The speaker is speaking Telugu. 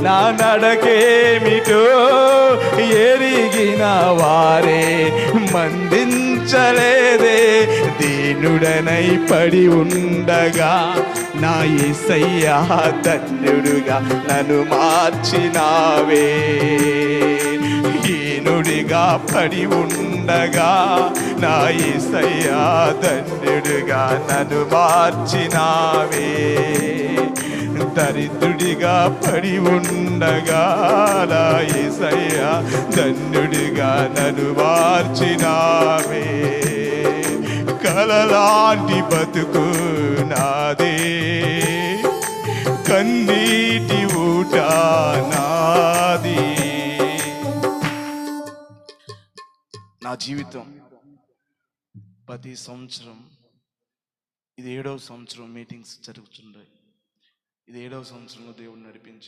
నా నడకేమిటో ఎరిగిన వారే మందించలేదే. దీనుడనై పడి ఉండగా నా యేసయ్యా ధన్యుడుగా నన్ను మార్చినావే. హీనుడిగా పడి ఉండగా నా యేసయ్యా ధన్యుడుగా నన్ను మార్చినావే. దరిద్రుడిగా పడి ఉండగా నా యేసయ్యా ధన్యుడిగా నన్ను మార్చినావే. కలలాంటి బతుకు నాదే, కన్నీటి ఊట నాది. నా జీవితం ప్రతి సంవత్సరం ఇది 7వ సంవత్సరం మీటింగ్స్ జరుగుతుంటాయి. ఇది 7వ సంవత్సరంలో దేవుడు నడిపించి